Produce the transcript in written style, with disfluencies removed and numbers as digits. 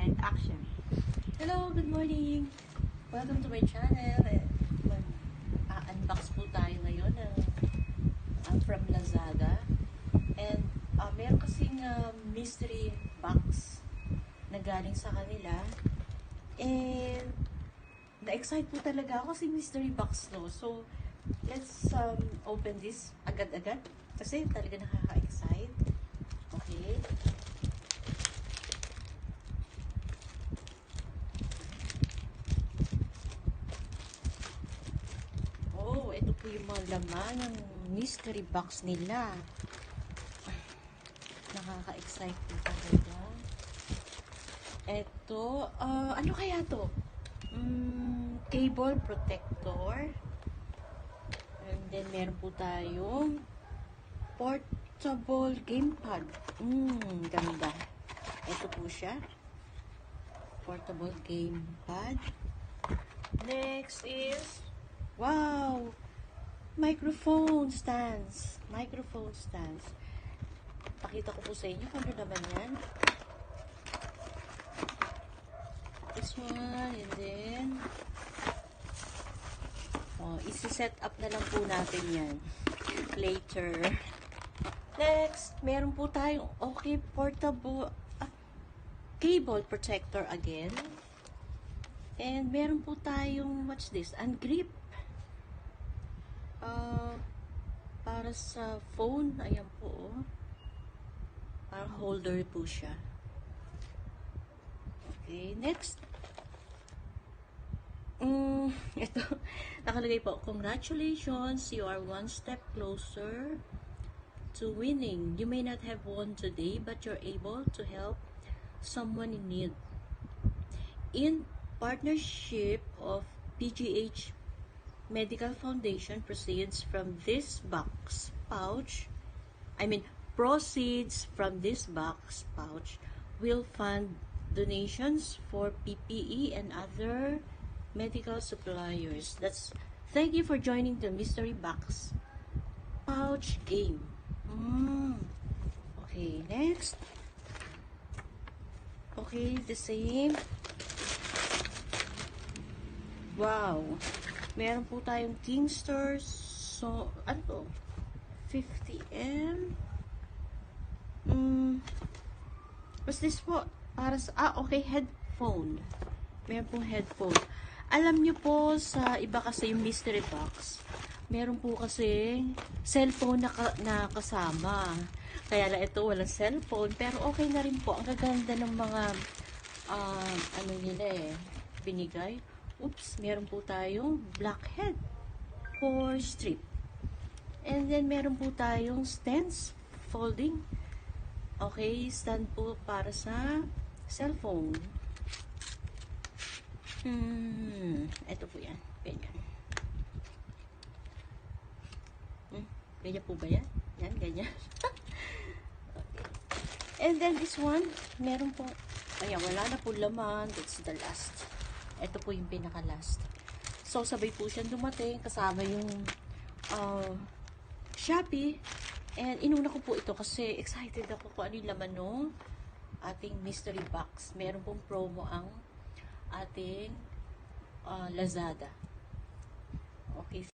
and action. Hello, good morning. Welcome to my channel. Mag-unbox po tayo ngayon from Lazada. And meron kasing mystery box na galing sa kanila. And na-excite po talaga ako kasi mystery box no. So, let's open this agad-agad kasi talaga nakaka-excite. Okay. Ito po yung mga laman ng mystery box nila. Nakaka-excite po talaga. Ito, ano kaya to? Cable protector. And then, meron po tayong portable gamepad. Ganda. Ito po siya. Portable gamepad. Next is, wow! Microphone stands. Microphone stands. Pakita ko po sa inyo kung ano naman yan. This one, and then, isi-set up na lang po natin yan later. Next, meron po tayong portable cable protector again. And meron po tayong, what's this? Ungrip. Para sa phone, ayan po. Para holder po siya. Okay, next. Ito, nakalagay po, congratulations, you are one step closer to winning. You may not have won today, but you're able to help someone in need. In partnership of PGH Medical Foundation, proceeds from this box pouch will fund donations for PPE and other medical suppliers. Thank you for joining the mystery box pouch game. Okay, next. Okay, the same. Wow. Meron po tayong Kingster. So, ano to? 50M. What's this po? Para sa, okay, headphone. Meron pong headphone. Alam nyo po, sa iba kasi yung mystery box, meron po kasi cellphone na kasama. Kaya lang ito, walang cellphone. Pero okay na rin po. Ang gaganda ng mga, ano nila binigay. Oops, meron po tayong blackhead for strip. And then, meron po tayong stands folding. Okay, stand po para sa cellphone. Ito po yan. Ganyan. Ganyan po ba yan? Yan, ganyan. Okay. And then, this one, meron po, ayan, wala na po laman. That's the last. Ito po yung pinaka-last. So, sabay po siyang dumating. Kasama yung Shopee. And inuna ko po ito kasi excited ako kung ano yung laman ng ating mystery box. Meron pong promo ang ating Lazada. Okay.